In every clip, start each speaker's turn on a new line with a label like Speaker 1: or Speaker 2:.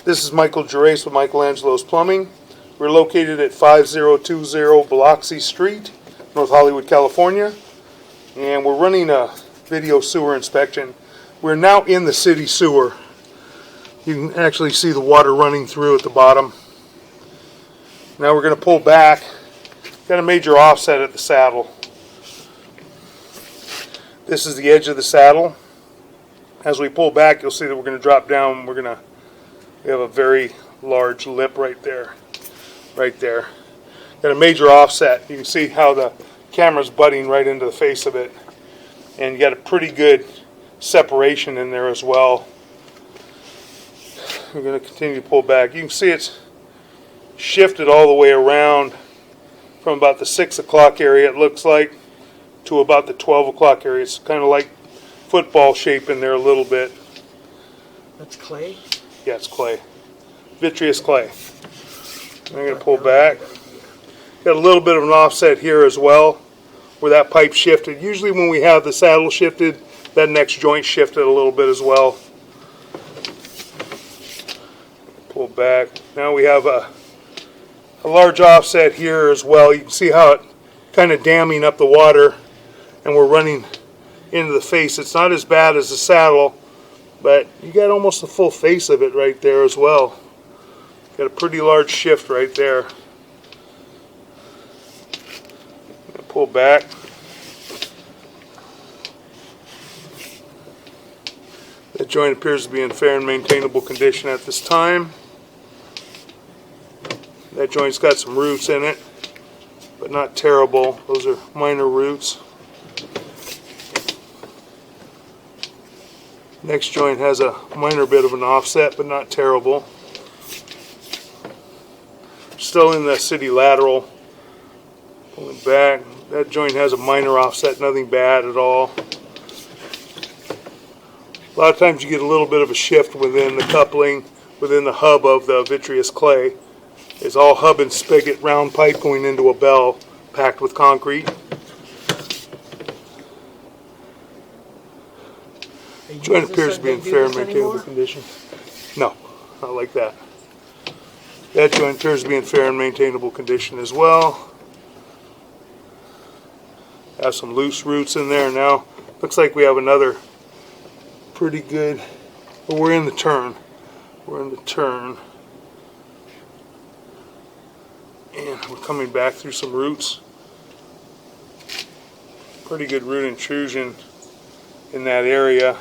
Speaker 1: This is Michael Gerace with Michelangelo's Plumbing. We're located at 5020 Biloxi Street, North Hollywood, California. And we're running a video sewer inspection. We're now in the city sewer. You can actually see the water running through at the bottom. Now we're going to pull back. Got a major offset at the saddle. This is the edge of the saddle. As we pull back, you'll see that we're going to drop down. We have a very large lip right there. Right there. Got a major offset. You can see how the camera's butting right into the face of it. And you got a pretty good separation in there as well. We're going to continue to pull back. You can see it's shifted all the way around from about the 6 o'clock area, it looks like, to about the 12 o'clock area. It's kind of like football shape in there a little bit.
Speaker 2: That's clay?
Speaker 1: Yeah, it's clay. Vitreous clay. I'm going to pull back. Got a little bit of an offset here as well, where that pipe shifted. Usually when we have the saddle shifted, that next joint shifted a little bit as well. Pull back. Now we have a large offset here as well. You can see how it kind of damming up the water, and we're running into the face. It's not as bad as the saddle, but you got almost the full face of it right there as well. Got a pretty large shift right there. Pull back. That joint appears to be in fair and maintainable condition at this time. That joint's got some roots in it, but not terrible. Those are minor roots. Next joint has a minor bit of an offset, but not terrible. Still in the city lateral. Pulling back. That joint has a minor offset, nothing bad at all. A lot of times you get a little bit of a shift within the coupling, within the hub of the vitreous clay. It's all hub and spigot, round pipe going into a bell packed with concrete. Joint appears to be in fair and maintainable condition. No, not like that. That joint appears to be in fair and maintainable condition as well. Have some loose roots in there now. Looks like we have another pretty good. Well, we're in the turn. We're in the turn. And we're coming back through some roots. Pretty good root intrusion in that area.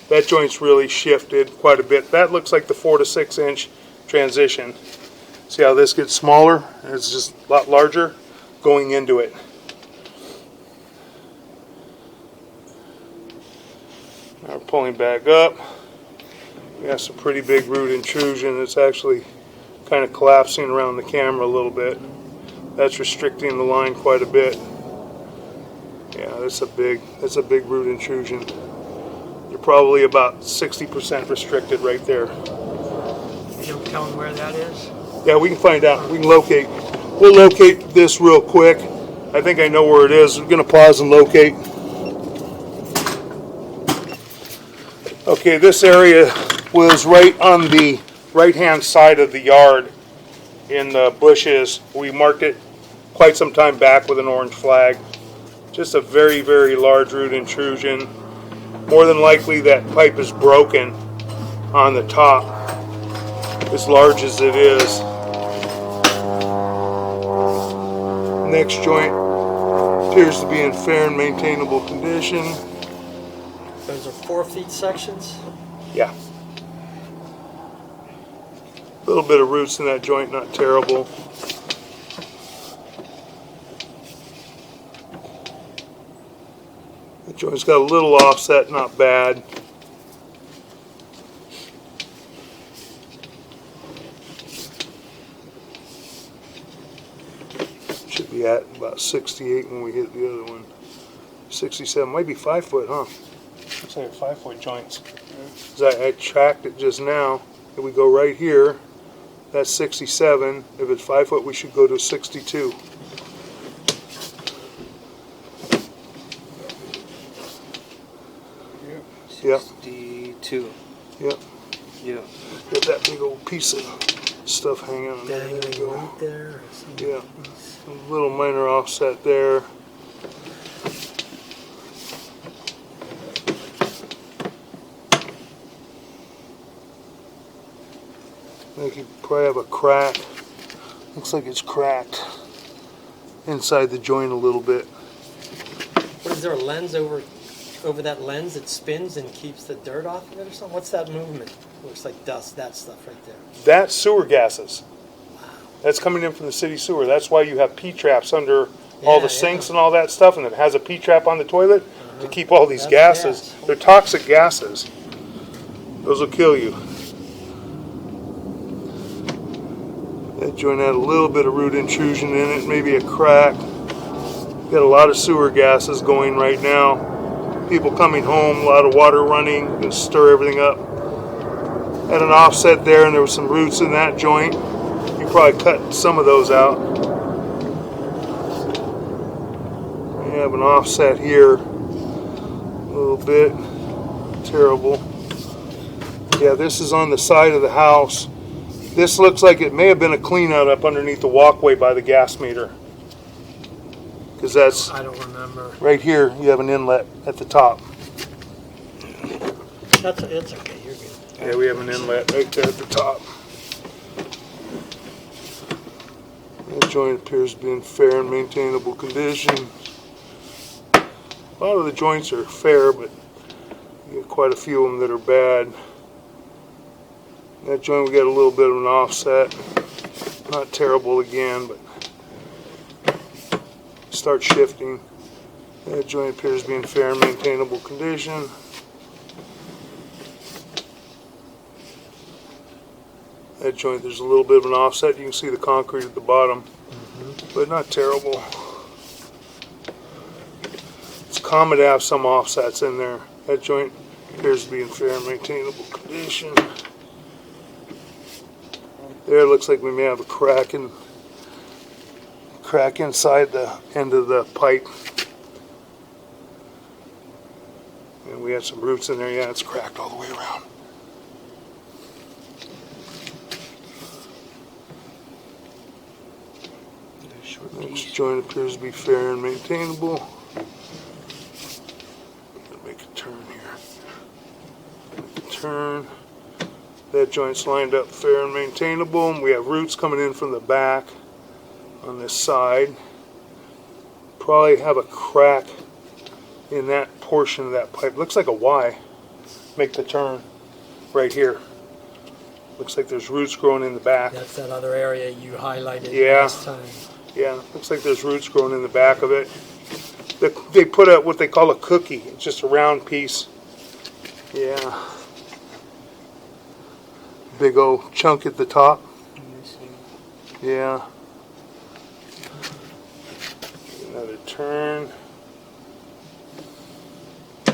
Speaker 1: That joint's really shifted quite a bit. That looks like the 4 to 6 inch transition. See how this gets smaller? It's just a lot larger going into it. Now we're pulling back up. We have some pretty big root intrusion. It's actually kind of collapsing around the camera a little bit. That's restricting the line quite a bit. Yeah, that's a big root intrusion. You're probably about 60% restricted right there.
Speaker 2: You'll tell me where that is?
Speaker 1: Yeah, we can find out. We can locate. We'll locate this real quick. I think I know where it is. We're going to pause and locate. Okay, this area was right on the right-hand side of the yard in the bushes. We marked it quite some time back with an orange flag. Just a very, very large root intrusion. More than likely that pipe is broken on the top, as large as it is. Next joint appears to be in fair and maintainable condition.
Speaker 2: Those are 4 feet sections?
Speaker 1: Yeah. A little bit of roots in that joint, not terrible. The joint's got a little offset, not bad. Should be at about 68 when we hit the other one. 67, might be 5 foot, huh? Looks like 5 foot joints. I tracked it just now. If we go right here, that's 67. If it's 5 foot, we should go to 62.
Speaker 2: Yep. 62.
Speaker 1: Yep.
Speaker 2: Yeah.
Speaker 1: Got that big old piece of stuff hanging on there. There you
Speaker 2: Dangling
Speaker 1: go.
Speaker 2: right there. Or something.
Speaker 1: Yeah. A little minor offset there. I think you probably have a crack. Looks like it's cracked inside the joint a little bit.
Speaker 2: What is there, a lens over that lens that spins and keeps the dirt off of it or something? What's that movement? Looks like dust, that stuff right there.
Speaker 1: That's sewer gases. That's coming in from the city sewer. That's why you have P-traps under all the sinks and all that stuff, and it has a P-trap on the toilet to keep all these gases.
Speaker 2: Gas.
Speaker 1: They're toxic gases. Those will kill you. That joint had a little bit of root intrusion in it, maybe a crack. Got a lot of sewer gases going right now. People coming home, a lot of water running, gonna stir everything up. Had an offset there, and there was some roots in that joint. You probably cut some of those out. We have an offset here, a little bit. Terrible. Yeah, this is on the side of the house. This looks like it may have been a clean out up underneath the walkway by the gas meter. Because that's
Speaker 2: I don't remember.
Speaker 1: right here, you have an inlet at the top.
Speaker 2: It's okay, you're good.
Speaker 1: Yeah, we have an inlet right there at the top. That joint appears to be in fair and maintainable condition. A lot of the joints are fair, but you get quite a few of them that are bad. That joint, we got a little bit of an offset. Not terrible again, but start shifting. That joint appears to be in fair and maintainable condition. That joint, there's a little bit of an offset. You can see the concrete at the bottom, but not terrible. It's common to have some offsets in there. That joint appears to be in fair and maintainable condition. There, it looks like we may have a crack inside the end of the pipe. And we had some roots in there. Yeah, it's cracked all the way around. Next joint appears to be fair and maintainable. Make a turn here. Make a turn. That joint's lined up fair and maintainable. And we have roots coming in from the back on this side. Probably have a crack in that portion of that pipe. Looks like a Y. Make the turn right here. Looks like there's roots growing in the back.
Speaker 2: That's that other area you highlighted last time.
Speaker 1: Yeah, looks like there's roots growing in the back of it. They put out what they call a cookie. It's just a round piece. Yeah. Big old chunk at the top. Yeah. Another turn. A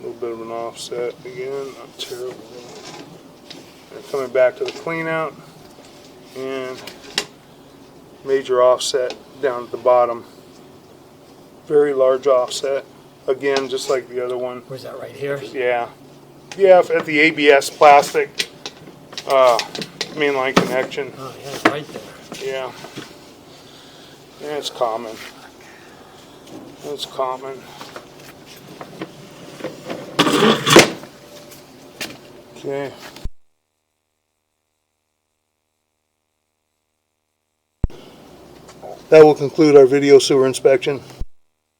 Speaker 1: little bit of an offset again. Not terrible. And coming back to the clean out. And major offset down at the bottom. Very large offset. Again, just like the other one.
Speaker 2: Where's that, right here?
Speaker 1: Yeah. Yeah, at the ABS plastic mainline connection.
Speaker 2: Oh, yeah, right there.
Speaker 1: Yeah. Yeah, it's common. It's common. Okay. That will conclude our video sewer inspection.